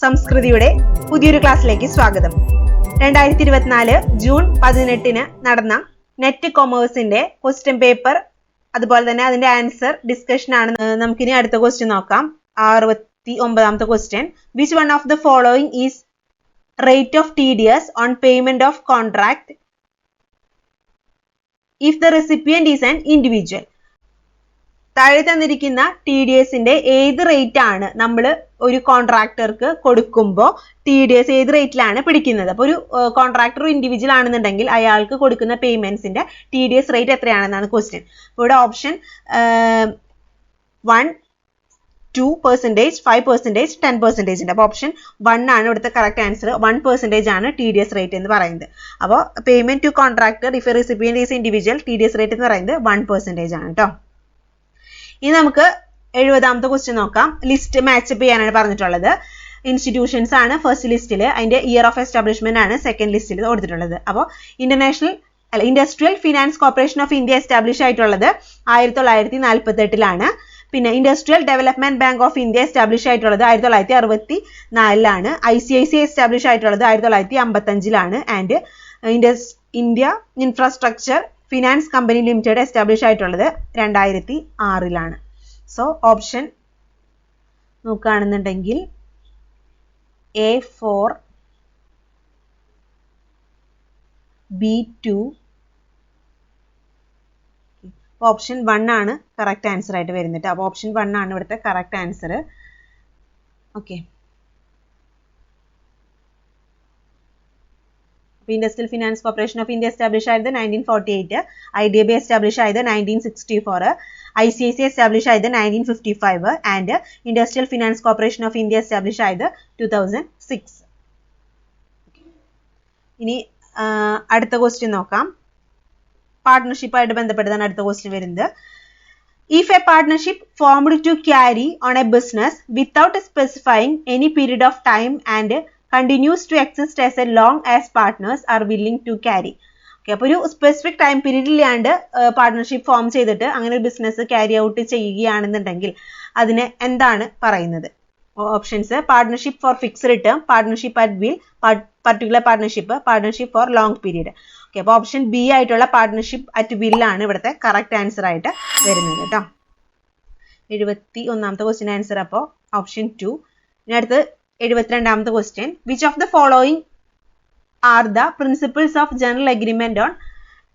സംസ്കൃതിയുടെ പുതിയൊരു ക്ലാസ്സിലേക്ക് സ്വാഗതം. 2024 ജൂൺ 18 നടന്ന നെറ്റ് കൊമേഴ്സിന്റെ ക്വസ്റ്റ്യൻ പേപ്പർ അതുപോലെ തന്നെ അതിന്റെ ആൻസർ ഡിസ്കഷൻ ആണ്. നമുക്കിനി അടുത്ത ക്വസ്റ്റ്യൻ നോക്കാം. 69ാമത്തെ question. Which one of the following is rate of TDS on payment of contract if the recipient is an individual? താഴെ തന്നിരിക്കുന്ന TDSന്റെ ഏത് റേറ്റ് ആണ് നമ്മൾ ഒരു കോൺട്രാക്ടർക്ക് കൊടുക്കുമ്പോൾ TDS ഏത് റേറ്റിലാണ് പിടിക്കുന്നത്? അപ്പോൾ ഒരു കോൺട്രാക്ടർ ഇൻഡിവിജ്വൽ ആണെന്നുണ്ടെങ്കിൽ അയാൾക്ക് കൊടുക്കുന്ന പേയ്മെന്റ്സിന്റെ TDS റേറ്റ് എത്രയാണെന്നാണ് ക്വസ്റ്റ്യൻ. ഇവിടെ ഓപ്ഷൻ 1, 2%, 5%, 10% ഉണ്ട്. അപ്പോൾ ഓപ്ഷൻ 1 ആണ് ഇവിടുത്തെ കറക്റ്റ് ആൻസർ. 1% ആണ് TDS റേറ്റ് എന്ന് പറയുന്നത്. അപ്പോൾ payment to contractor if a recipient is individual TDS rate എന്ന് പറയുന്നത് 1% ആണ് കേട്ടോ. ഇനി നമുക്ക് 70ാമത്തെ ക്വസ്റ്റ്യൻ നോക്കാം. ലിസ്റ്റ് മാച്ചപ്പ് ചെയ്യാനാണ് പറഞ്ഞിട്ടുള്ളത്. ഇൻസ്റ്റിറ്റ്യൂഷൻസ് ആണ് ഫസ്റ്റ് ലിസ്റ്റിൽ, അതിന്റെ ഇയർ ഓഫ് എസ്റ്റാബ്ലിഷ്മെന്റ് ആണ് സെക്കൻഡ് ലിസ്റ്റിൽ കൊടുത്തിട്ടുള്ളത്. അപ്പോൾ industrial finance corporation of India establish ആയിട്ടുള്ളത് 1948 പിന്നെ industrial development bank of India establish ആയിട്ടുള്ളത് 1964 ICICI എസ്റ്റാബ്ലിഷ് ആയിട്ടുള്ളത് 1955 and India infrastructure finance company limited establish ആയിട്ടുള്ളത് 2006 സോ ഓപ്ഷൻ നോക്കുകയാണെന്നുണ്ടെങ്കിൽ A4, B2, ഓപ്ഷൻ 1 ആണ് കറക്റ്റ് ആൻസർ ആയിട്ട് വരുന്നത്. അപ്പോൾ ഓപ്ഷൻ 1 ആണ് ഇവിടുത്തെ correct answer. Okay, industrial finance corporation of India establish ആയത് 1948, IDB എസ്റ്റാബ്ലിഷ് ആയത് 1964, ICICI എസ്റ്റാബ്ലിഷ് ആയത് 1955 and industrial finance corporation of India establish ആയത് 2006. ഇനി അടുത്ത ക്വസ്റ്റ്യൻ നോക്കാം. പാർട്ട്ണർഷിപ്പ് ആയിട്ട് ബന്ധപ്പെട്ടതാണ് അടുത്ത ക്വസ്റ്റ്യൻ വരുന്നത്. If a partnership formed to carry on a business without specifying any period of time and continues to exist as long as partners are willing to carry. അപ്പോൾ ഒരു സ്പെസിഫിക് ടൈം പീരീഡ് ഇല്ലാണ്ട് partnership form ചെയ്തിട്ട് അങ്ങനെ ഒരു business carry out ചെയ്യുകയാണെന്നുണ്ടെങ്കിൽ അതിന് എന്താണ് പറയുന്നത്? Options: partnership for fixed term, partnership at will, particular partnership, partnership for long period. Okay, അപ്പോൾ ഓപ്ഷൻ ബി ആയിട്ടുള്ള പാർട്ട്ണർഷിപ്പ് അറ്റ് വിൽ ആണ് ഇവിടുത്തെ കറക്റ്റ് ആൻസർ ആയിട്ട് വരുന്നത് കേട്ടോ. 71ാമത്തെ ക്വസ്റ്റ്യൻ ആൻസർ അപ്പോൾ ഓപ്ഷൻ 2. ഇനി അടുത്ത് 72ാമത്തെ question. Which of the following are the principles of general agreement on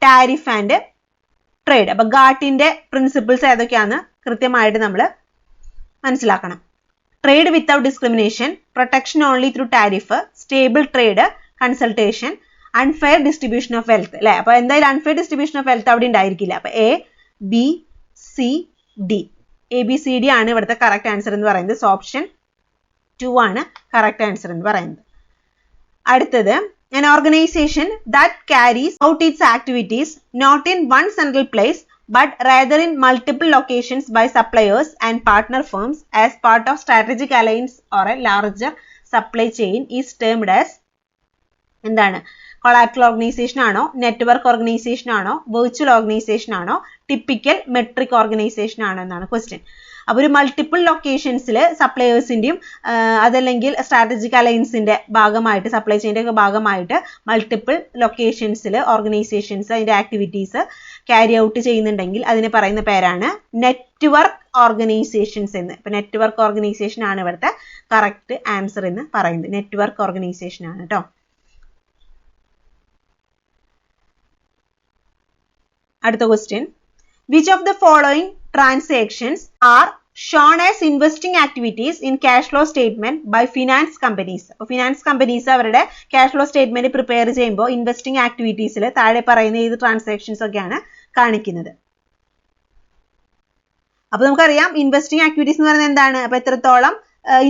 tariff and trade? അപ്പൊ ഗാട്ടിന്റെ പ്രിൻസിപ്പിൾസ് ഏതൊക്കെയാണെന്ന് കൃത്യമായിട്ട് നമ്മൾ മനസ്സിലാക്കണം. Trade without discrimination, protection only through tariff, stable trade, consultation, unfair distribution of wealth അല്ലെ. അപ്പൊ എന്തായാലും അൺഫെയർ ഡിസ്ട്രിബ്യൂഷൻ ഓഫ് വെൽത്ത് അവിടെ ഉണ്ടായിരിക്കില്ല. അപ്പൊ ABCD ആണ് ഇവിടുത്തെ കറക്റ്റ് ആൻസർ എന്ന് പറയുന്നത്. സോ ഓപ്ഷൻ 2 ആണ് കറക്റ്റ് ആൻസർ എന്ന് പറയുന്നത്. അടുത്തത്, an organization that carries out its activities not in one central place but rather in multiple locations by suppliers and partner firms as part of strategic alliance or a larger supply chain is termed as എന്താണ്? Collateral organisation ആണോ, network organisation ആണോ, virtual organisation ആണോ, typical metric organisation ആണോ എന്നാണ് question. അപ്പോൾ ഒരു multiple ലൊക്കേഷൻസിൽ സപ്ലയേഴ്സിന്റെയും അതല്ലെങ്കിൽ strategic അലയൻസിന്റെ ഭാഗമായിട്ട് സപ്ലൈ ചെയിൻ്റെ ഒക്കെ ഭാഗമായിട്ട് മൾട്ടിപ്പിൾ ലൊക്കേഷൻസിൽ ഓർഗനൈസേഷൻസ് അതിന്റെ ആക്ടിവിറ്റീസ് ക്യാരി ഔട്ട് ചെയ്യുന്നുണ്ടെങ്കിൽ അതിന് പറയുന്ന പേരാണ് നെറ്റ്വർക്ക് ഓർഗനൈസേഷൻസ് എന്ന്. ഇപ്പൊ നെറ്റ്വർക്ക് ഓർഗനൈസേഷൻ ആണ് ഇവിടുത്തെ കറക്റ്റ് ആൻസർ എന്ന് പറയുന്നത്. നെറ്റ്വർക്ക് ഓർഗനൈസേഷൻ ആണ് കേട്ടോ. അടുത്ത question. Which of the following transactions are shown as investing activities in cash flow statement by finance companies? Finance companies അവരുടെ ക്യാഷ് ഫ്ലോ സ്റ്റേറ്റ്മെന്റ് പ്രിപ്പയർ ചെയ്യുമ്പോൾ ഇൻവെസ്റ്റിംഗ് ആക്ടിവിറ്റീസിൽ താഴെ പറയുന്ന ഏത് ട്രാൻസാക്ഷൻസ് ഒക്കെയാണ് കാണിക്കുന്നത്? അപ്പൊ നമുക്കറിയാം ഇൻവെസ്റ്റിംഗ് ആക്ടിവിറ്റീസ് എന്ന് പറയുന്നത് എന്താണ്? അപ്പൊ എത്രത്തോളം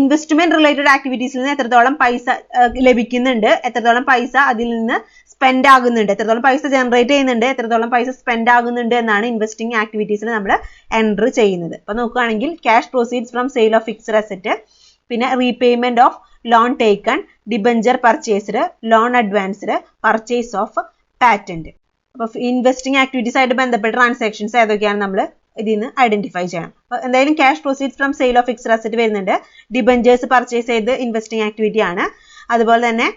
ഇൻവെസ്റ്റ്മെന്റ് റിലേറ്റഡ് ആക്ടിവിറ്റീസിൽ നിന്ന് എത്രത്തോളം പൈസ ലഭിക്കുന്നുണ്ട്, എത്രത്തോളം പൈസ അതിൽ നിന്ന് സ്പെൻഡ് ആകുന്നുണ്ട്, എത്രത്തോളം പൈസ ജനറേറ്റ് ചെയ്യുന്നുണ്ട്, എത്രത്തോളം പൈസ സ്പെൻഡ് ആകുന്നുണ്ട് എന്നാണ് ഇൻവെസ്റ്റിംഗ് ആക്ടിവിറ്റീസിൽ നമ്മൾ എൻറ്റർ ചെയ്യുന്നത്. അപ്പൊ നോക്കുകയാണെങ്കിൽ cash proceeds from sale of fixed asset, പിന്നെ repayment of loan taken, debenture purchased, loan advanced, purchase of patent. അപ്പൊ ഇൻവെസ്റ്റിംഗ് ആക്ടിവിറ്റീസ് ആയിട്ട് ബന്ധപ്പെട്ട ട്രാൻസാക്ഷൻസ് ഏതൊക്കെയാണ് നമ്മൾ ഇതിൽ നിന്ന് ഐഡന്റിഫൈ ചെയ്യണം. അപ്പോൾ എന്തായാലും cash proceeds from sale of fixed asset വരുന്നുണ്ട്. ഡിബഞ്ചേഴ്സ് പർച്ചേസ് ചെയ്ത് ഇൻവെസ്റ്റിംഗ് ആക്ടിവിറ്റി ആണ്. അതുപോലെ തന്നെ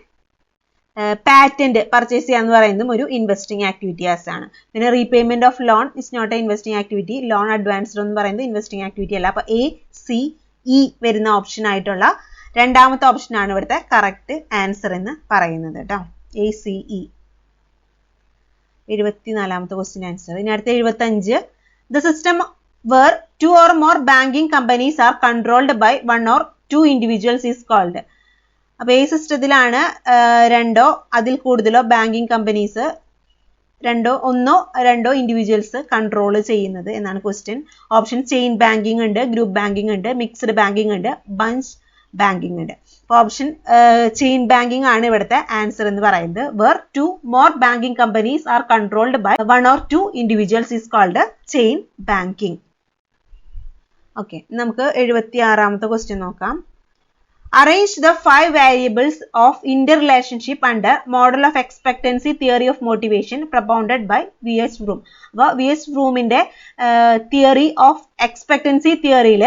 പാറ്റന്റ് പർച്ചേസ് ചെയ്യാന്ന് പറയുന്നതും ഒരു ഇൻവെസ്റ്റിംഗ് ആക്ടിവിറ്റീസ് ആണ്. പിന്നെ repayment of loan is not a investing activity. Loan advanced എന്ന് പറയുന്നത് ഇൻവെസ്റ്റിംഗ് ആക്ടിവിറ്റി അല്ല. അപ്പോൾ ACE വരുന്ന ഓപ്ഷൻ ആയിട്ടുള്ള രണ്ടാമത്തെ ഓപ്ഷൻ ആണ് ഇവിടുത്തെ കറക്റ്റ് ആൻസർ എന്ന് പറയുന്നത് കേട്ടോ. ACE 74ാമത്തെ ക്വസ്റ്റ്യൻ ആൻസർ. ഇനി അടുത്ത 75. The system where 2 or more banking companies are controlled by 1 or 2 individuals is called. അപ്പോൾ ഈ സിസ്റ്റത്തിലാണ് രണ്ടോ അതിൽ കൂടുതലോ ബാങ്കിങ് കമ്പനീസ് ഒന്നോ രണ്ടോ ഇൻഡിവിജ്വൽസ് കൺട്രോൾ ചെയ്യുന്നത് എന്നാണ് ക്വസ്റ്റ്യൻ. ഓപ്ഷൻ ചെയിൻ ബാങ്കിങ് ഉണ്ട്, ഗ്രൂപ്പ് ബാങ്കിങ് ഉണ്ട്, മിക്സ്ഡ് ബാങ്കിങ് ഉണ്ട്, ബഞ്ച് ബാങ്കിങ് ഉണ്ട്. അപ്പോൾ ഓപ്ഷൻ ചെയിൻ ബാങ്കിങ് ആണ് ഇവിടുത്തെ ആൻസർ എന്ന് പറയുന്നത്. Where 2 more banking companies are controlled by 1 or 2 individuals is called chain banking. Okay, നമുക്ക് 76ാമത്തെ ക്വസ്റ്റ്യൻ നോക്കാം. Arrange the 5 variables of interrelationship under model of expectancy theory of motivation propounded by V.S. Vroom. അപ്പോൾ V.S. Vroomന്റെ theory of expectancy തിയറിയിൽ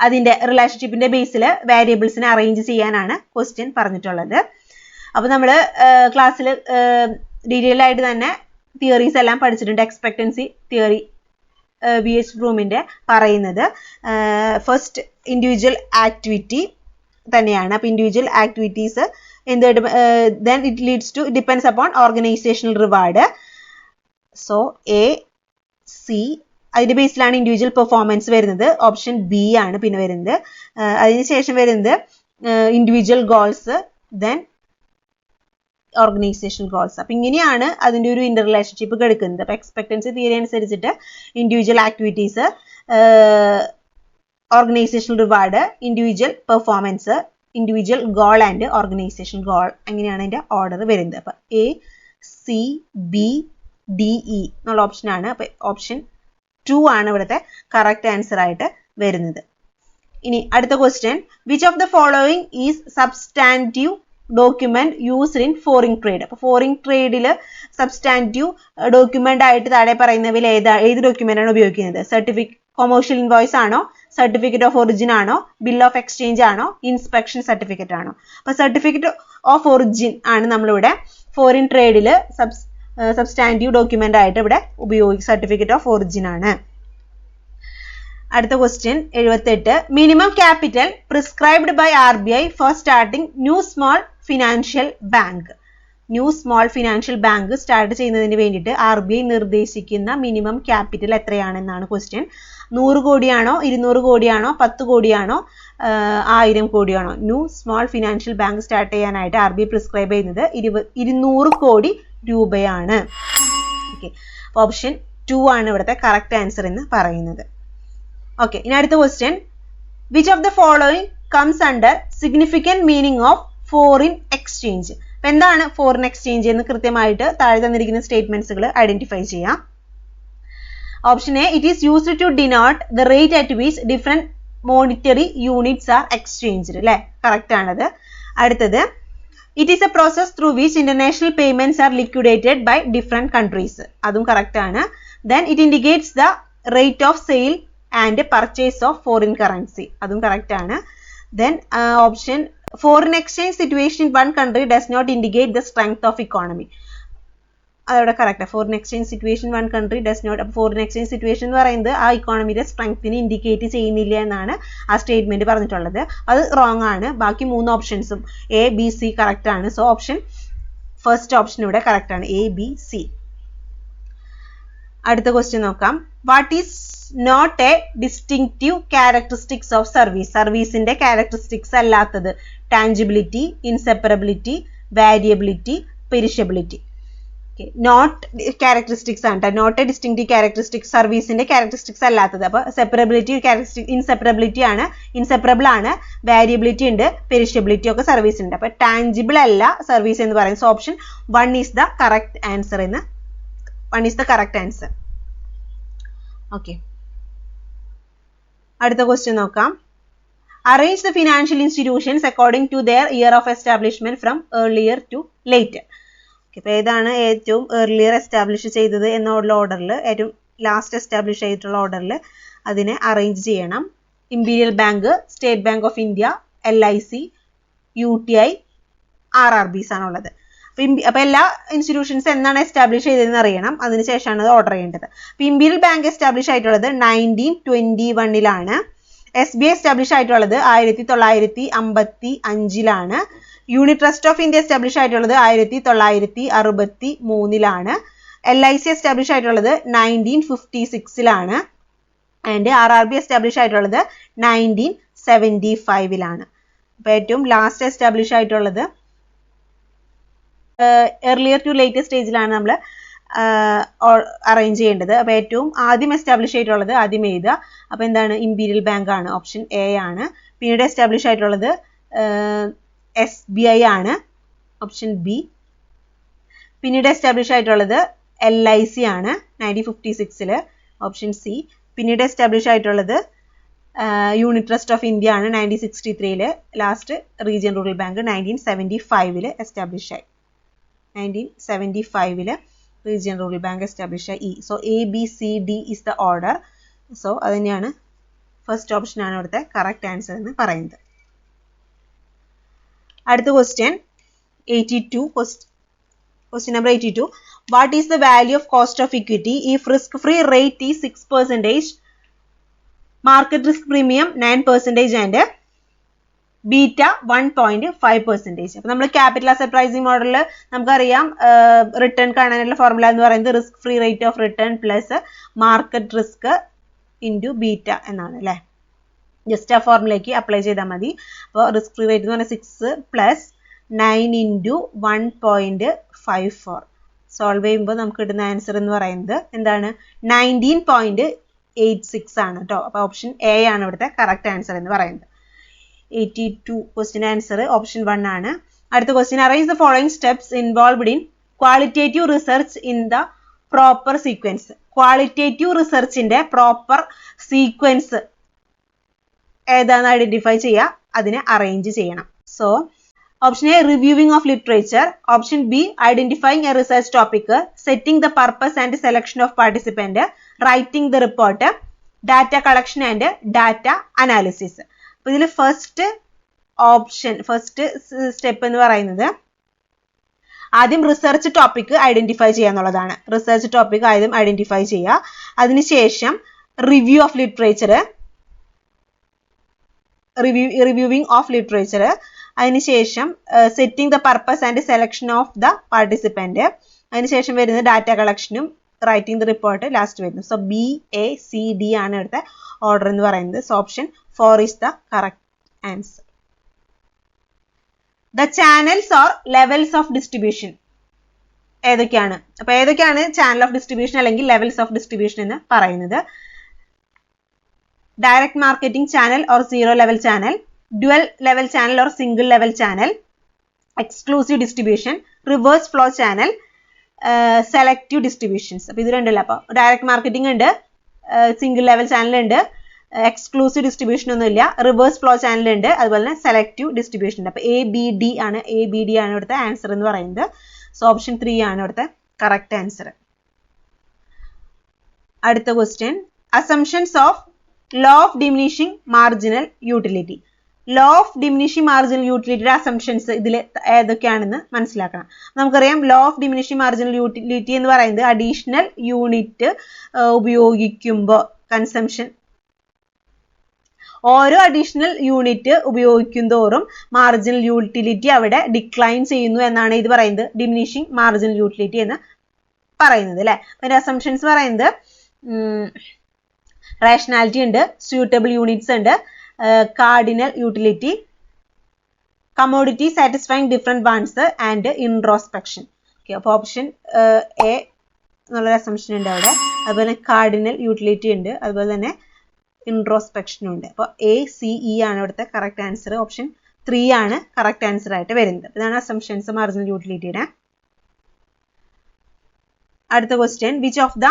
അതിന്റെ റിലേഷൻഷിപ്പിന്റെ ബേസിൽ വേരിയബിൾസിനെ arrange ചെയ്യാനാണ് question പറഞ്ഞിട്ടുള്ളത്. അപ്പോൾ നമ്മൾ ക്ലാസ്സിൽ ഡീറ്റെയിൽ ആയിട്ട് തന്നെ തിയറീസ് എല്ലാം പഠിച്ചിട്ടുണ്ട്. Expectancy theory V.S. Vroomന്റെ പറയുന്നത് ഫസ്റ്റ് ഇൻഡിവിജ്വൽ ആക്ടിവിറ്റി തന്നെയാണ്. അപ്പോൾ ഇൻഡിവിജ്വൽ ആക്ടിവിറ്റീസ് എന്തുമായിട്ട് then it leads to depends upon organizational reward. So AC അതിന്റെ ബേസിലാണ് ഇൻഡിവിജ്വൽ പെർഫോമൻസ് വരുന്നത്. ഓപ്ഷൻ B ആണ് പിന്നെ വരുന്നത്. അതിനുശേഷം വരുന്നത് individual goals, then organisational goals. അപ്പം ഇങ്ങനെയാണ് അതിൻ്റെ ഒരു ഇന്റർ റിലേഷൻഷിപ്പ് കിടക്കുന്നത്. അപ്പം എക്സ്പെക്ടൻസി തിയറി അനുസരിച്ചിട്ട് individual activities, organisational reward, individual performance, individual goal and organisation goal, അങ്ങനെയാണ് അതിൻ്റെ ഓർഡർ വരുന്നത്. അപ്പം ACBDE എന്നുള്ള ഓപ്ഷനാണ്. അപ്പം ഓപ്ഷൻ 2 ആണ് ഇവിടുത്തെ കറക്റ്റ് ആൻസർ ആയിട്ട് വരുന്നത്. ഇനി അടുത്ത question. Which of the following is substantive document used in foreign trade. അപ്പോൾ ഫോറിൻ ട്രേഡിൽ സബ്സ്റ്റാൻറ്റീവ് ഡോക്യുമെന്റ് ആയിട്ട് താഴെ പറയുന്നവയിൽ ഏത് ഡോക്യുമെന്റ് ആണ് ഉപയോഗിക്കുന്നത്? കൊമേഴ്ഷ്യൽ ഇൻവോയ്സ് ആണോ, സർട്ടിഫിക്കറ്റ് ഓഫ് ഒറിജിൻ ആണോ, ബിൽ ഓഫ് എക്സ്ചേഞ്ച് ആണോ, ഇൻസ്പെക്ഷൻ സർട്ടിഫിക്കറ്റ് ആണോ? അപ്പോൾ സർട്ടിഫിക്കറ്റ് ഓഫ് ഒറിജിൻ ആണ് നമ്മളിവിടെ ഫോറിൻ ട്രേഡിൽ സബ്സ്റ്റാൻറ്റീവ് ഡോക്യുമെന്റ് ആയിട്ട് ഇവിടെ ഉപയോഗിക്കുക. സർട്ടിഫിക്കറ്റ് ഓഫ് ഒറിജിൻ ആണ്. അടുത്ത question 78. Minimum capital prescribed by RBI for starting new small financial bank. New small financial bank start ചെയ്യുന്നതിന് വേണ്ടിയിട്ട് RBI നിർദ്ദേശിക്കുന്ന മിനിമം ക്യാപിറ്റൽ എത്രയാണെന്നാണ് ക്വസ്റ്റ്യൻ. 100 കോടിയാണോ, 200 കോടിയാണോ, 10 കോടിയാണോ, 1000 കോടിയാണോ? New small financial bank start ചെയ്യാനായിട്ട് RBI പ്രിസ്ക്രൈബ് ചെയ്യുന്നത് 200 കോടി രൂപയാണ്. ഓക്കെ, ഓപ്ഷൻ 2 ആണ് ഇവിടുത്തെ കറക്റ്റ് ആൻസർ എന്ന് പറയുന്നത്. ഓക്കെ, ഇനി അടുത്ത question. Which of the following comes under significant meaning of foreign exchange. അപ്പൊ എന്താണ് ഫോറിൻ എക്സ്ചേഞ്ച് എന്ന് കൃത്യമായിട്ട് താഴെ തന്നിരിക്കുന്ന സ്റ്റേറ്റ്മെന്റ്സുകൾ ഐഡന്റിഫൈ ചെയ്യാം. Option A, it is used to denote the rate at which different monetary units are exchanged. അല്ലെ, correct ആണത്. അടുത്തത്, it is a process through which international payments are liquidated by different countries. അതും correct ആണ്. Then it indicates the rate of sale and purchase of foreign currency. അതും correct ആണ്. Then option foreign exchange situation in one country does not indicate the strength of economy. അതവിടെ correct. Foreign exchange situation one country does not. Foreign exchange situation എന്ന് പറയുന്നത് ആ ഇക്കോണമിയുടെ സ്ട്രെങ്ത്തിനെ indicate ചെയ്യുന്നില്ല എന്നാണ് ആ statement പറഞ്ഞിട്ടുള്ളത്. അത് റോങ് ആണ്. ബാക്കി 3 ഓപ്ഷൻസും ABC കറക്റ്റ് ആണ്. സോ ഓപ്ഷൻ ഫസ്റ്റ് ഓപ്ഷൻ ഇവിടെ കറക്റ്റ് ആണ്, ABC. അടുത്ത ക്വസ്റ്റ്യൻ നോക്കാം. What is not a distinctive characteristics of service. സർവീസിന്റെ ക്യാരക്ടറിസ്റ്റിക്സ് അല്ലാത്തത് tangibility, inseparability, variability, perishability. Not characteristics ആണ്. നോട്ട് എ ഡിസ്റ്റിങ്റ്റീവ് ക്യാരക്ടറിസ്റ്റിക്സ് സർവീസിന്റെ ക്യാരക്ടറിസ്റ്റിക്സ് അല്ലാത്തത്. അപ്പോൾ സെപ്പറബിലിറ്റി ഇൻസെപ്പറബിലിറ്റി ആണ്, ഇൻസെപ്പറബിൾ ആണ്, വാരിയബിലിറ്റി ഉണ്ട്, പെരിഷബിലിറ്റി ഒക്കെ സർവീസ് ഉണ്ട്. അപ്പൊ ടാഞ്ചിബിൾ അല്ല സർവീസ് എന്ന് പറയുന്നത്. So option 1 is the correct answer എന്ന് 1 is the correct answer. Okay, അടുത്ത ക്വസ്റ്റ്യൻ നോക്കാം. Arrange the financial institutions according to their year of establishment from earlier to later. അപ്പോൾ ഏതാണ് ഏറ്റവും ഏർലിയർ എസ്റ്റാബ്ലിഷ് ചെയ്തത് എന്നുള്ള ഓർഡറിൽ ഏറ്റവും ലാസ്റ്റ് എസ്റ്റാബ്ലിഷ് ചെയ്തിട്ടുള്ള ഓർഡറിൽ അതിനെ അറേഞ്ച് ചെയ്യണം. Imperial bank, state bank of India, LIC, UTI, RRBs ആണുള്ളത്. അപ്പൊ എല്ലാ ഇൻസ്റ്റിറ്റ്യൂഷൻസ് എന്നാണ് എസ്റ്റാബ്ലിഷ് ചെയ്തതെന്ന് അറിയണം. അതിനുശേഷമാണ് അത് ഓർഡർ ചെയ്യേണ്ടത്. അപ്പൊ ഇമ്പീരിയൽ ബാങ്ക് എസ്റ്റാബ്ലിഷ് ആയിട്ടുള്ളത് 1921 SBI എസ്റ്റാബ്ലിഷ് ആയിട്ടുള്ളത് 1955 unit trust of India establish ആയിട്ടുള്ളത് 1963 LIC എസ്റ്റാബ്ലിഷ് ആയിട്ടുള്ളത് 1956 ആൻഡ് RRB എസ്റ്റാബ്ലിഷ് ആയിട്ടുള്ളത് 1975 അപ്പൊ ഏറ്റവും ലാസ്റ്റ് എസ്റ്റാബ്ലിഷ് ആയിട്ടുള്ളത് earlier to later സ്റ്റേജിലാണ് നമ്മൾ അറേഞ്ച് ചെയ്യേണ്ടത്. അപ്പൊ ഏറ്റവും ആദ്യം എസ്റ്റാബ്ലിഷ് ചെയ്തിട്ടുള്ളത് ആദ്യം എഴുതുക. അപ്പൊ എന്താണ്? ഇമ്പീരിയൽ ബാങ്ക് ആണ്, ഓപ്ഷൻ A ആണ്. പിന്നീട് എസ്റ്റാബ്ലിഷ് ആയിട്ടുള്ളത് SBI ആണ്, ഓപ്ഷൻ B. പിന്നീട് എസ്റ്റാബ്ലിഷ് ആയിട്ടുള്ളത് LIC ആണ് 1956, ഓപ്ഷൻ C. പിന്നീട് എസ്റ്റാബ്ലിഷ് ആയിട്ടുള്ളത് യൂണിറ്റ് ട്രസ്റ്റ് ഓഫ് ഇന്ത്യ ആണ് 1963. Last region rural bank 1975 establish ആയി. 1975 റീജിയൻ റൂറൽ ബാങ്ക് എസ്റ്റാബ്ലിഷ് ആയി. So ABCD is the order. So അത് തന്നെയാണ് ഫസ്റ്റ് ഓപ്ഷൻ ആണ് ഇവിടുത്തെ കറക്റ്റ് ആൻസർ എന്ന് പറയുന്നത്. അടുത്ത question 82. Question number 82. What is the value of cost of equity if risk-free rate is 6%, market risk premium 9% and beta 1.5%? അപ്പോൾ നമ്മൾ ക്യാപിറ്റൽ അസറ്റ് പ്രൈസിംഗ് മോഡലിൽ നമുക്കറിയാം റിട്ടേൺ കാണാനുള്ള ഫോർമുല എന്ന് പറയുന്നത് risk free rate of return plus market risk into beta എന്നാണ് അല്ലേ. Just ആ ഫോർമുലയ്ക്ക് അപ്ലൈ ചെയ്താൽ മതി. അപ്പോൾ റിസ്ക് ഫ്രീ റേറ്റ് എന്ന് പറഞ്ഞാൽ 6 പ്ലസ് 9 ഇൻറ്റു 1.54. സോൾവ് ചെയ്യുമ്പോൾ നമുക്ക് കിട്ടുന്ന ആൻസർ എന്ന് പറയുന്നത് എന്താണ്? 19.86 ആണ് കേട്ടോ. അപ്പോൾ ഓപ്ഷൻ A ആണ് ഇവിടുത്തെ കറക്റ്റ് ആൻസർ എന്ന് പറയുന്നത്. 82 ക്വസ്റ്റ്യൻ ആൻസർ ഓപ്ഷൻ 1 ആണ്. അടുത്ത question, arrange the following steps involved in qualitative research in the proper sequence. Qualitative റിസർച്ചിന്റെ പ്രോപ്പർ സീക്വൻസ് ഏതാണെന്ന് ഐഡന്റിഫൈ ചെയ്യുക, അതിനെ അറേഞ്ച് ചെയ്യണം. So option A, reviewing of literature. Option B, identifying a research topic, setting the purpose and selection of participant, writing the report, data collection and data analysis. അപ്പൊ ഇതിൽ first step എന്ന് പറയുന്നത് ആദ്യം research topic identify ചെയ്യുക എന്നുള്ളതാണ്. Research topic ആദ്യം identify ചെയ്യുക. അതിനുശേഷം review of literature, reviewing of literature. അതിനുശേഷം setting the purpose and selection of the participant. അതിനുശേഷം വരുന്നത് ഡാറ്റ കളക്ഷനും റൈറ്റിംഗ് ദ റിപ്പോർട്ട് ലാസ്റ്റ് വരുന്നു. സോ BACD ആണ് ഇവിടുത്തെ ഓർഡർ എന്ന് പറയുന്നത്. So option 4 is the correct answer. The channels or levels of distribution ഏതൊക്കെയാണ്? അപ്പൊ ഏതൊക്കെയാണ് ചാനൽ ഓഫ് ഡിസ്ട്രിബ്യൂഷൻ അല്ലെങ്കിൽ ലെവൽസ് ഓഫ് ഡിസ്ട്രിബ്യൂഷൻ എന്ന് പറയുന്നത്? Direct marketing channel or zero level channel, dual level channel or single level channel, exclusive distribution, reverse flow channel, selective distributions. അപ്പൊ ഇത് രണ്ടല്ല. അപ്പൊ ഡയറക്റ്റ് മാർക്കറ്റിംഗ് ഉണ്ട്, സിംഗിൾ ലെവൽ ചാനൽ ഉണ്ട്, exclusive distribution ഒന്നുമില്ല, reverse flow channel ഉണ്ട്, അതുപോലെ തന്നെ സെലക്റ്റീവ് ഡിസ്ട്രിബ്യൂഷൻ ഉണ്ട്. അപ്പൊ ABD ആണ് ഇവിടുത്തെ ആൻസർ എന്ന് പറയുന്നത്. സോ ഓപ്ഷൻ 3 ആണ് ഇവിടുത്തെ കറക്റ്റ് ആൻസർ. അടുത്ത question, assumptions of law of diminishing marginal utility. Law of diminishing marginal യൂട്ടിലിറ്റിയുടെ അസംഷൻസ് ഇതിൽ ഏതൊക്കെയാണെന്ന് മനസ്സിലാക്കണം. നമുക്കറിയാം law of diminishing marginal utility എന്ന് പറയുന്നത് അഡീഷണൽ യൂണിറ്റ് ഉപയോഗിക്കുമ്പോൾ കൺസംഷൻ, ഓരോ അഡീഷണൽ യൂണിറ്റ് ഉപയോഗിക്കുന്തോറും മാർജിനൽ യൂട്ടിലിറ്റി അവിടെ ഡിക്ലൈൻ ചെയ്യുന്നു എന്നാണ് ഇത് പറയുന്നത്, ഡിമിനിഷിംഗ് മാർജിനൽ യൂട്ടിലിറ്റി എന്ന് പറയുന്നത് അല്ലെ. അതിന്റെ അസംഷൻസ് പറയുന്നത് റേഷണാലിറ്റി ഉണ്ട്, സ്യൂട്ടബിൾ യൂണിറ്റ്സ് ഉണ്ട്, cardinal utility, commodity satisfying different wants and introspection. Okay, അപ്പോൾ ഓപ്ഷൻ A എന്നുള്ളൊരു അസംഷൻ ഉണ്ട് അവിടെ. അതുപോലെ കാർഡിനൽ യൂട്ടിലിറ്റി ഉണ്ട്, അതുപോലെ തന്നെ ഇൻട്രോസ്പെക്ഷനും ഉണ്ട്. അപ്പോൾ ACE ആണ് ഇവിടുത്തെ കറക്റ്റ് ആൻസർ. ഓപ്ഷൻ 3 ആണ് കറക്റ്റ് ആൻസർ ആയിട്ട് വരുന്നത്. ഇതാണ് അസംഷൻസ് മാർജിനൽ യൂട്ടിലിറ്റിയുടെ. അടുത്ത question, which of the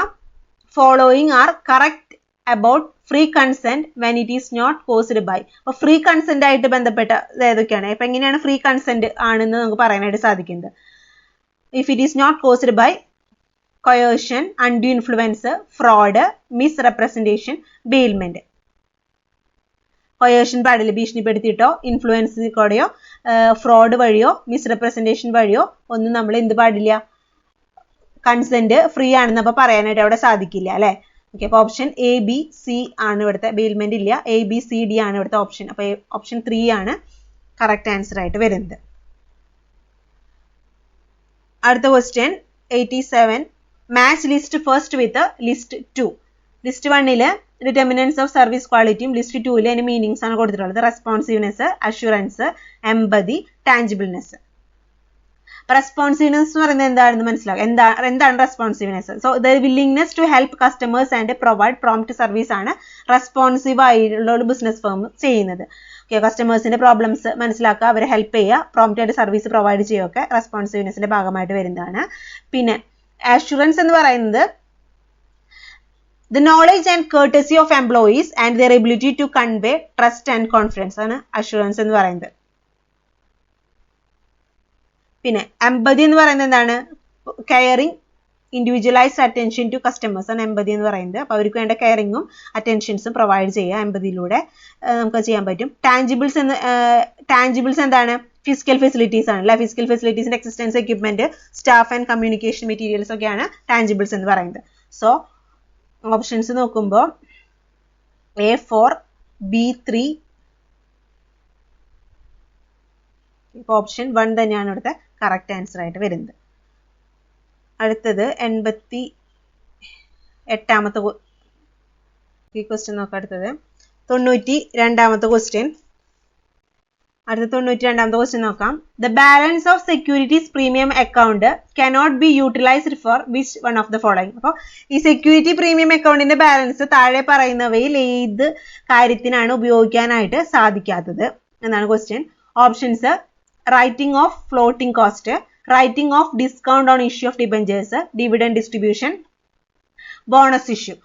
following are correct about free consent when it is not caused by. അപ്പൊ ഫ്രീ കൺസെന്റ് ആയിട്ട് ബന്ധപ്പെട്ട ഏതൊക്കെയാണ്? അപ്പൊ എങ്ങനെയാണ് ഫ്രീ കൺസെന്റ് ആണെന്ന് നമുക്ക് പറയാനായിട്ട് സാധിക്കുന്നത്? If it is not caused by coercion, undue influence, fraud, misrepresentation, bailment. Coercion പാടില്ല, ഭീഷണിപ്പെടുത്തിയിട്ടോ ഇൻഫ്ലുവൻസ് കൂടെയോ ഫ്രോഡ് വഴിയോ മിസ്റെപ്രസെന്റേഷൻ വഴിയോ ഒന്നും നമ്മൾ എന്ത് പാടില്ല, കൺസെന്റ് ഫ്രീ ആണെന്ന് അപ്പൊ പറയാനായിട്ട് അവിടെ സാധിക്കില്ല അല്ലെ. ഓക്കെ, അപ്പൊ ഓപ്ഷൻ എ ബി സി ആണ് ഇവിടുത്തെ. ബെയിൽമെന്റ് ഇല്ല, എ ബി സി ഡി ആണ് ഇവിടുത്തെ ഓപ്ഷൻ. അപ്പൊ ഓപ്ഷൻ 3 ആണ് കറക്റ്റ് ആൻസർ ആയിട്ട് വരുന്നത്. അടുത്ത question 87. Match list first with list 2. List 1 determinants of service ക്വാളിറ്റിയും ലിസ്റ്റ് 2 അതിന് മീനിങ്സ് ആണ് കൊടുത്തിട്ടുള്ളത്. Responsiveness, assurance, empathy, tangibleness. Responsiveness എന്ന് പറയുന്നത് എന്താണെന്ന് മനസ്സിലാവും. എന്താണ് responsiveness? So the willingness to help customers and provide prompt service ആണ് റെസ്പോൺസീവ് ആയിട്ടുള്ള ഒരു ബിസിനസ് ഫേം ചെയ്യുന്നത്. ഓക്കെ, കസ്റ്റമേഴ്സിന്റെ പ്രോബ്ലംസ് മനസ്സിലാക്കുക, അവരെ ഹെൽപ്പ് ചെയ്യുക, പ്രോംപ്റ്റ് ആയിട്ട് സർവീസ് പ്രൊവൈഡ് ചെയ്യുകയൊക്കെ റെസ്പോൺസീവ്നെസിന്റെ ഭാഗമായിട്ട് വരുന്നതാണ്. പിന്നെ അഷുറൻസ് എന്ന് പറയുന്നത് the knowledge and courtesy of employees and their ability to convey trust and confidence ആണ് അഷുറൻസ് എന്ന് പറയുന്നത്. പിന്നെ എംപതി എന്ന് പറയുന്നത് എന്താണ്? Caring individualised attention to customers ആണ് എംപതി എന്ന് പറയുന്നത്. അപ്പോൾ അവർക്ക് വേണ്ട കെയറിങ്ങും അറ്റൻഷൻസും പ്രൊവൈഡ് ചെയ്യുക എംപതിയിലൂടെ നമുക്ക് ചെയ്യാൻ പറ്റും. ടാഞ്ചിബിൾസ് എന്താണ്? ഫിസിക്കൽ ഫെസിലിറ്റീസ് ആണ് അല്ലെ. ഫിസിക്കൽ ഫെസിലിറ്റീസിന്റെ existence, equipment, staff and communication materials ഒക്കെയാണ് ടാഞ്ചിബിൾസ് എന്ന് പറയുന്നത്. സോ ഓപ്ഷൻസ് നോക്കുമ്പോൾ A4, B3, ഇപ്പോൾ ഓപ്ഷൻ 1 തന്നെയാണ് ഇവിടുത്തെ കറക്റ്റ് ആൻസർ ആയിട്ട് വരുന്നത്. അടുത്തത് 88ാമത്തെ ക്വസ്റ്റ്യൻ നോക്കാം. അടുത്തത് 92ാമത്തെ ക്വസ്റ്റ്യൻ. അടുത്ത 92ാമത്തെ ക്വസ്റ്റ്യൻ നോക്കാം. The balance of securities premium account cannot be utilised for which one of the following. അപ്പോൾ ഈ സെക്യൂരിറ്റി പ്രീമിയം അക്കൗണ്ടിന്റെ ബാലൻസ് താഴെ പറയുന്നവയിൽ ഏത് കാര്യത്തിനാണ് ഉപയോഗിക്കാനായിട്ട് സാധിക്കാത്തത് എന്നാണ് question. Options: writing of floating cost, writing of discount on issue of debentures, dividend distribution, bonus issue.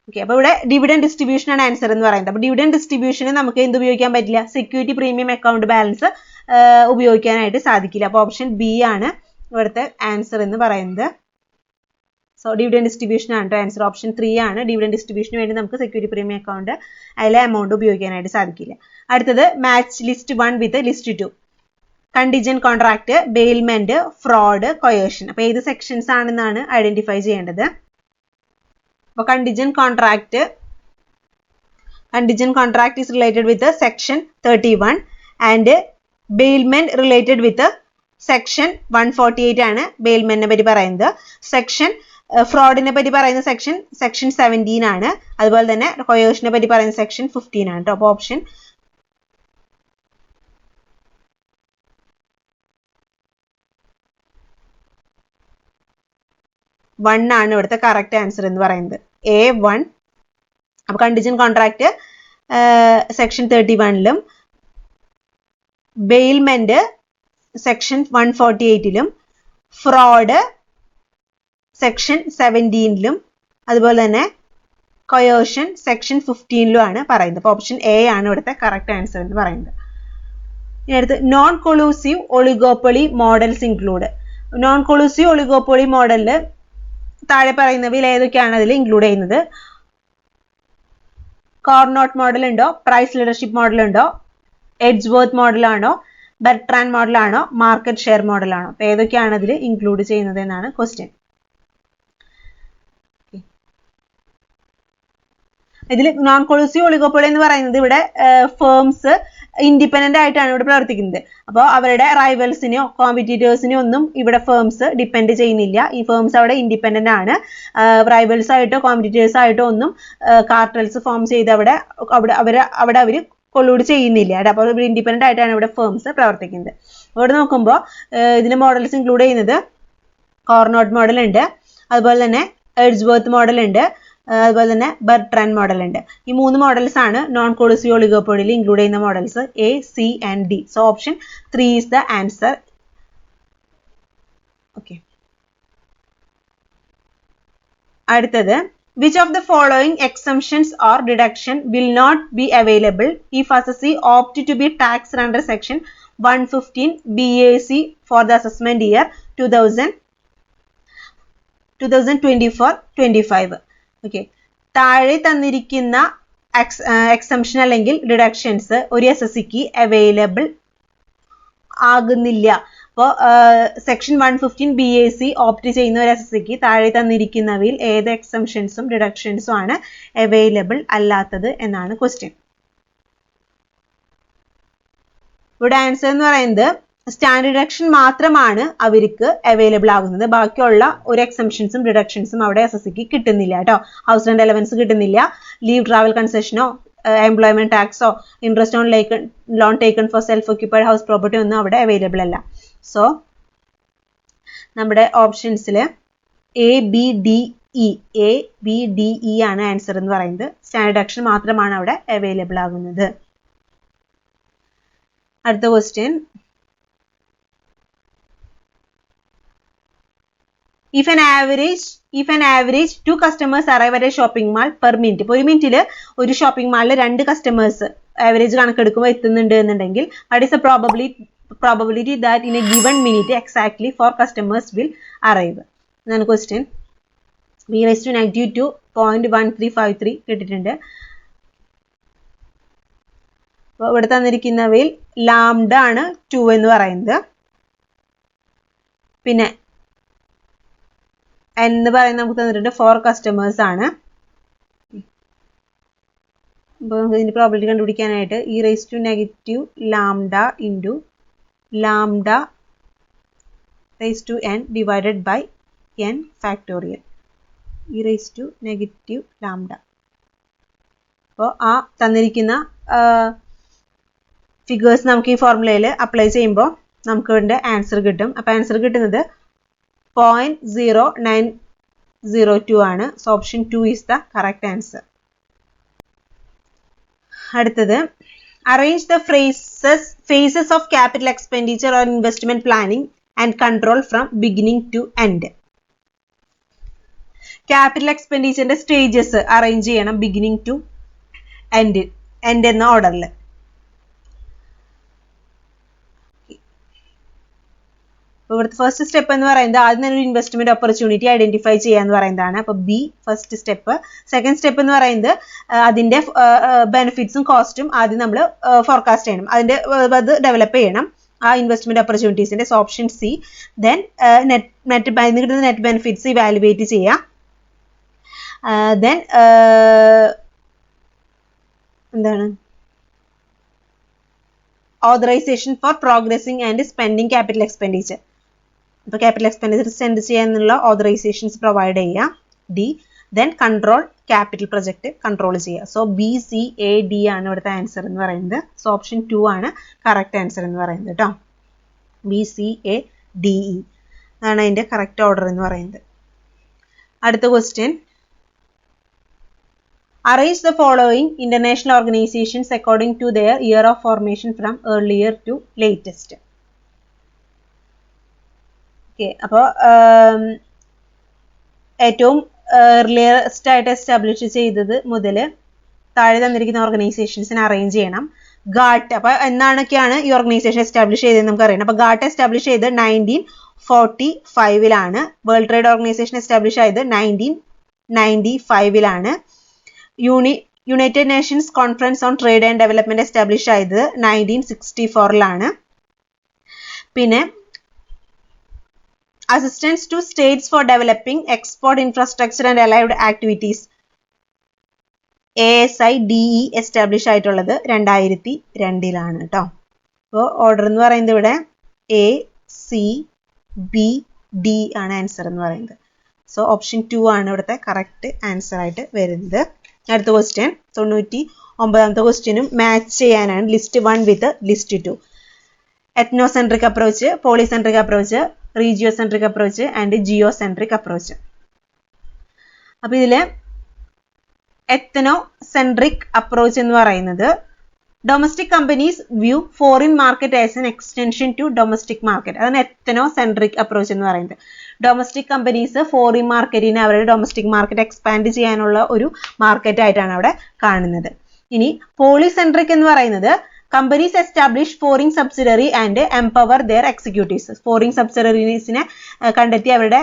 Okay, അപ്പൊ ഇവിടെ ഡിവിഡൻഡ് ഡിസ്ട്രിബ്യൂഷൻ ആണ് ആൻസർ എന്ന് പറയുന്നത്. അപ്പൊ ഡിവിഡൻഡ് ഡിസ്ട്രിബ്യൂഷന് നമുക്ക് എന്ത് ഉപയോഗിക്കാൻ പറ്റില്ല? സെക്യൂരിറ്റി പ്രീമിയം അക്കൗണ്ട് ബാലൻസ് ഉപയോഗിക്കാനായിട്ട് സാധിക്കില്ല. അപ്പൊ ഓപ്ഷൻ ബി ആണ് ഇവിടുത്തെ ആൻസർ എന്ന് പറയുന്നത്. സോ ഡിവിഡൻഡ് ഡിസ്ട്രിബ്യൂഷൻ ആണ് ആൻസർ. ഓപ്ഷൻ 3 ആണ്. ഡിവിഡൻഡ് ഡിസ്ട്രിബ്യൂഷന് വേണ്ടി നമുക്ക് സെക്യൂരിറ്റി പ്രീമിയം അക്കൗണ്ട് അതിലെ എമൗണ്ട് ഉപയോഗിക്കാനായിട്ട് സാധിക്കില്ല. അടുത്തത് match list 1 with list 2. Contingent contract, bailment, fraud, കൊയേഷൻ. അപ്പൊ ഏത് സെക്ഷൻസ് ആണെന്നാണ് ഐഡന്റിഫൈ ചെയ്യേണ്ടത്. അപ്പോൾ contingent contract is related with the section 31 and bailment related with the section 148 ആണ് bailment പറ്റി പറയുന്നത്. സെക്ഷൻ ഫ്രോഡിനെ പറ്റി പറയുന്ന സെക്ഷൻ 17 ആണ്. അതുപോലെ തന്നെ കൊയേഷനെ പറ്റി പറയുന്ന സെക്ഷൻ 15 ആണ്. അപ്പോൾ ഓപ്ഷൻ വൺ ആണ് ഇവിടുത്തെ കറക്റ്റ് ആൻസർ എന്ന് പറയുന്നത്. A1. അപ്പൊ കണ്ടിജന്റ് കോൺട്രാക്ട് സെക്ഷൻ 31ലും ബെയിൽമെന്റ് സെക്ഷൻ 148ലും ഫ്രോഡ് സെക്ഷൻ 17ലും അതുപോലെ തന്നെ കൊയേഷൻ സെക്ഷൻ 15ലും ആണ് പറയുന്നത്. അപ്പൊ ഓപ്ഷൻ എ ആണ് ഇവിടുത്തെ കറക്റ്റ് ആൻസർ എന്ന് പറയുന്നത്. ഇനി അടുത്ത് non collusive oligopoly models include. Non collusive oligopoly മോഡലില് താഴെ പറയുന്നവയിൽ ഏതൊക്കെയാണ് അതിൽ ഇൻക്ലൂഡ് ചെയ്യുന്നത്? കോർണോട്ട് മോഡൽ ഉണ്ടോ? പ്രൈസ് ലീഡർഷിപ്പ് മോഡൽ ഉണ്ടോ? എഡ്ജ്വർത്ത് മോഡലാണോ? ബെർട്രാൻഡ് മോഡലാണോ? മാർക്കറ്റ് ഷെയർ മോഡലാണോ? അപ്പൊ ഏതൊക്കെയാണ് അതിൽ ഇൻക്ലൂഡ് ചെയ്യുന്നത് എന്നാണ് ക്വസ്റ്റ്യൻ. ഇതിൽ നോൺ കൊളൂസീവ് ഒളിഗോപ്പൊളി എന്ന് പറയുന്നത് ഇവിടെ ഫേംസ് ഇൻഡിപെൻഡന്റ് ആയിട്ടാണ് ഇവിടെ പ്രവർത്തിക്കുന്നത്. അപ്പോൾ അവരുടെ റൈവൽസിനെയോ കോമ്പറ്റീറ്റേഴ്സിനെയോ ഒന്നും ഇവിടെ ഫേംസ് ഡിപ്പെൻഡ് ചെയ്യുന്നില്ല. ഈ ഫേംസ് അവിടെ ഇൻഡിപെൻഡന്റ് ആണ്. റൈവൽസ് ആയിട്ടോ കോമ്പറ്റീറ്റേഴ്സ് ആയിട്ടോ ഒന്നും കാർട്ടൽസ് ഫോം ചെയ്ത് അവിടെ അവർ കൊളൂഡ് ചെയ്യുന്നില്ല. അപ്പോൾ ഇവിടെ ഇൻഡിപെൻഡന്റ് ആയിട്ടാണ് ഇവിടെ ഫേംസ് പ്രവർത്തിക്കുന്നത്. ഇവിടെ നോക്കുമ്പോൾ ഇതിന്റെ മോഡൽസ് ഇൻക്ലൂഡ് ചെയ്യുന്നത് കോർണോട്ട് മോഡൽ ഉണ്ട്, അതുപോലെ തന്നെ എഡ്ജ്വർത്ത് മോഡൽ ഉണ്ട്, അതുപോലെ തന്നെ ബെർട്രാൻഡ് മോഡൽ ഉണ്ട്. ഈ 3 മോഡൽസ് ആണ് നോൺ കൊളൂസീവ് ഒളിഗോപ്പൊളിയിൽ ഇൻക്ലൂഡ് ചെയ്യുന്ന models A, C and D. So option 3 is the answer. Okay, അടുത്തത് which of the following exemptions or deduction will not be available if assessee opt to be taxed under section 115 BAC for the assessment year 2000 2024-25. Okay, താഴെ തന്നിരിക്കുന്ന exemption അല്ലെങ്കിൽ deductions ഒരു SSCക്ക് available ആകുന്നില്ല. അപ്പോൾ section 115 BAC opt ചെയ്യുന്ന ഒരു SSCക്ക് താഴെ തന്നിരിക്കുന്നവയിൽ ഏത് എക്സംഷൻസും ഡിഡക്ഷൻസും ആണ് അവൈലബിൾ അല്ലാത്തത് എന്നാണ് ക്വസ്റ്റ്യൻ. ഇവിടെ ആൻസർ എന്ന് പറയുന്നത് സ്റ്റാൻഡേർഡ് ഡിഡക്ഷൻ മാത്രമാണ് അവർക്ക് അവൈലബിൾ ആകുന്നത്. ബാക്കിയുള്ള ഒരു എക്സംഷൻസും ഡിഡക്ഷൻസും അവിടെ SSCക്ക് കിട്ടുന്നില്ല കേട്ടോ. ഹൗസ് റെന്റ് അലവൻസ് കിട്ടുന്നില്ല, ലീവ് ട്രാവൽ കൺസെഷനോ എംപ്ലോയ്മെന്റ് ടാക്സോ interest on loan taken for self occupied house property ഒന്നും അവിടെ അവൈലബിൾ അല്ല. സോ നമ്മുടെ ഓപ്ഷൻസിൽ ABDE ആണ് ആൻസർ എന്ന് പറയുന്നത്. സ്റ്റാൻഡേർഡ് ഡിഡക്ഷൻ മാത്രമാണ് അവിടെ അവൈലബിൾ ആകുന്നത്. അടുത്ത question, if an average 2 customers arrive at a shopping mall per minute. ഇപ്പോൾ ഒരു മിനിറ്റിൽ ഒരു ഷോപ്പിംഗ് മാളിൽ 2 കസ്റ്റമേഴ്സ് ആവറേജ് കണക്കെടുക്കുമ്പോൾ എത്തുന്നുണ്ട് എന്നുണ്ടെങ്കിൽ what is the probability that in a given minute exactly 4 customers will arrive? എന്നാണ് ക്വസ്റ്റ്യൻ. ((-2.1353) കിട്ടിയിട്ടുണ്ട്. അപ്പോൾ ഇവിടെ തന്നിരിക്കുന്നവയിൽ ലാംഡ ആണ് 2 എന്ന് പറയുന്നത്. പിന്നെ എന്ന് പറയുന്നത് നമുക്ക് തന്നിട്ടുണ്ട് 4 കസ്റ്റമേഴ്സ് ആണ്. അപ്പോൾ ഇതിന്റെ പ്രോബിലിറ്റി കണ്ടുപിടിക്കാനായിട്ട് (e⁻⁻λ into λ⁻n divided by n factorial (e⁻⁻λ). അപ്പോൾ ആ തന്നിരിക്കുന്ന ഫിഗേഴ്സ് നമുക്ക് ഈ ഫോർമുലയിൽ അപ്ലൈ ചെയ്യുമ്പോൾ നമുക്ക് ഇതിന്റെ ആൻസർ കിട്ടും. അപ്പോൾ ആൻസർ കിട്ടുന്നത് 0.0902 ആണ്. So option 2 is the correct answer. അടുത്തത്, arrange the phases of capital expenditure or investment planning and control from beginning to end. Capital expenditure stages arrange ചെയ്യണം ബിഗിനിങ് ടു എൻഡ് എന്ന ഓർഡറിൽ. ഇവിടുത്തെ ഫസ്റ്റ് സ്റ്റെപ്പ് എന്ന് പറയുന്നത് ആദ്യം തന്നെ ഒരു ഇൻവെസ്റ്റ്മെന്റ് ഓപ്പർച്യൂണിറ്റി ഐഡന്റിഫൈ ചെയ്യാന്ന് പറയുന്നതാണ്. അപ്പൊ B first step. Second step എന്ന് പറയുന്നത് അതിന്റെ ബെനിഫിറ്റ്സും കോസ്റ്റും ആദ്യം നമ്മൾ ഫോർകാസ്റ്റ് ചെയ്യണം, അതിന്റെ അത് ഡെവലപ്പ് ചെയ്യണം ആ ഇൻവെസ്റ്റ്മെന്റ് ഓപ്പർച്യൂണിറ്റീസിന്റെ. Option C. ദെൻ കിട്ടുന്ന നെറ്റ് ബെനിഫിറ്റ്സ് ഇവാലുവേറ്റ് ചെയ്യാം. ദെൻ എന്താണ് authorisation for progressing and spending capital expenditure. അപ്പോൾ ക്യാപിറ്റൽ എക്സ്പെൻഡിച്ചർ സ്പെൻഡ് ചെയ്യാനുള്ള ഓതറൈസേഷൻസ് പ്രൊവൈഡ് ചെയ്യുക. D. Then control capital project control ചെയ്യുക. സോ BCAD ആണ് ഇവിടുത്തെ ആൻസർ എന്ന് പറയുന്നത്. സോ ഓപ്ഷൻ 2 ആണ് കറക്റ്റ് ആൻസർ എന്ന് പറയുന്നത് കേട്ടോ. BCADE അതാണ് അതിന്റെ കറക്റ്റ് ഓർഡർ എന്ന് പറയുന്നത്. അടുത്ത question, arrange the following international organizations according to their year of formation from earlier to latest. Okay, അപ്പോൾ ഏറ്റവും ഏർലിയസ്റ്റ് ആയിട്ട് എസ്റ്റാബ്ലിഷ് ചെയ്തത് മുതൽ താഴെ തന്നിരിക്കുന്ന ഓർഗനൈസേഷൻസിനെ അറേഞ്ച് ചെയ്യണം. ഗാട്ട്, അപ്പൊ എന്നാണൊക്കെയാണ് ഈ ഓർഗനൈസേഷൻ എസ്റ്റാബ്ലിഷ് ചെയ്തതെന്ന് നമുക്ക് അറിയണം. അപ്പൊ ഗാട്ട് എസ്റ്റാബ്ലിഷ് ചെയ്ത് 1945 വേൾഡ് ട്രേഡ് ഓർഗനൈസേഷൻ എസ്റ്റാബ്ലിഷ് ആയത് 1995 United Nations conference on trade and development establish ആയത് 1964 പിന്നെ assistance to states for developing export infrastructure and allied activities ASIDE establish ആയിട്ടുള്ളത് 2002 കേട്ടോ. അപ്പോൾ ഓർഡർ എന്ന് പറയുന്നത് ഇവിടെ ACBD ആണ് ആൻസർ എന്ന് പറയുന്നത്. സോ ഓപ്ഷൻ 2 ആണ് ഇവിടുത്തെ കറക്റ്റ് ആൻസർ ആയിട്ട് വരുന്നത്. അടുത്ത ക്വസ്റ്റ്യൻ 99ാമത്തെ ക്വസ്റ്റ്യനും മാച്ച് ചെയ്യാനാണ് list 1 with list 2. Ethnocentric approach, polycentric approach, regiocentric approach and geocentric approach. അപ്പൊ ഇതില് എത്നോസെൻട്രിക് അപ്രോച്ച് എന്ന് പറയുന്നത് domestic companies view foreign market as an extension to domestic market. അതാണ് എത്നോസെൻട്രിക് അപ്രോച്ച് എന്ന് പറയുന്നത്. ഡൊമസ്റ്റിക് കമ്പനീസ് ഫോറിൻ മാർക്കറ്റിനെ അവരുടെ ഡൊമസ്റ്റിക് മാർക്കറ്റ് എക്സ്പാൻഡ് ചെയ്യാനുള്ള ഒരു മാർക്കറ്റ് ആയിട്ടാണ് അവിടെ കാണുന്നത്. ഇനി പോളിസെൻട്രിക് എന്ന് പറയുന്നത് companies establish foreign subsidiary and empower their executives. Foreign സബ്സിഡറീസിനെ കണ്ടെത്തി അവരുടെ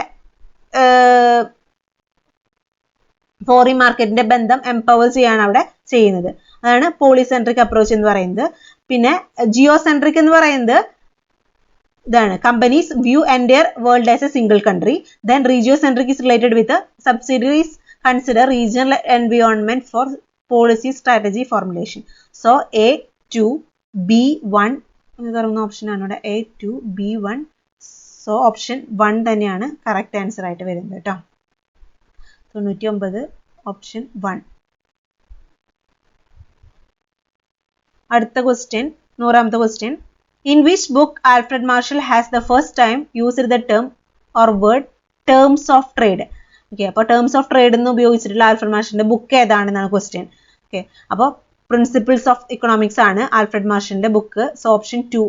ഫോറിൻ മാർക്കറ്റിന്റെ ബന്ധം എംപവർ ചെയ്യാണ് അവിടെ ചെയ്യുന്നത്. അതാണ് പോളിസെൻട്രിക് അപ്രോച്ച് എന്ന് പറയുന്നത്. പിന്നെ ജിയോസെൻട്രിക് എന്ന് പറയുന്നത് ഇതാണ്, companies view entire world as a single country. Then regiocentric is related with subsidiaries consider regional environment for policy strategy formulation. So A2 B1 എന്ന് പറയുന്ന ഓപ്ഷൻ ആണ് ഇവിടെ, A2 B1. സോ ഓപ്ഷൻ 1 തന്നെയാണ് കറക്റ്റ് ആൻസർ ആയിട്ട് വരുന്നത് കേട്ടോ. 99 option 1. അടുത്ത question, 100ാമത്തെ question. In which book Alfred Marshall has the first time used the term or word terms of trade? Okay, അപ്പോൾ ടേംസ് ഓഫ് ട്രേഡ് എന്ന് ഉപയോഗിച്ചിട്ടുള്ള ആൽഫ്രഡ് മാർഷലിന്റെ ബുക്ക് ഏതാണെന്നാണ് ക്വസ്റ്റ്യൻ. ഓക്കെ, അപ്പോൾ പ്രിൻസിപ്പിൾസ് ഓഫ് ഇക്കണോമിക്സ് ആണ് Alfred മാർഷലിന്റെ book. So option 2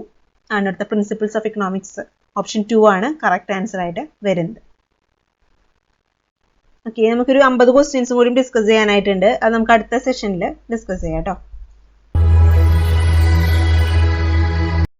ആണ് അടുത്ത, principles of economics. Option 2 ആണ് correct answer ആയിട്ട് വരുന്നത്. ഓക്കെ, നമുക്കൊരു 50 ക്വസ്റ്റ്യൻസ് കൂടി ഡിസ്കസ് ചെയ്യാനായിട്ടുണ്ട്. അത് നമുക്ക് അടുത്ത സെഷനിൽ ഡിസ്കസ് ചെയ്യാം കേട്ടോ.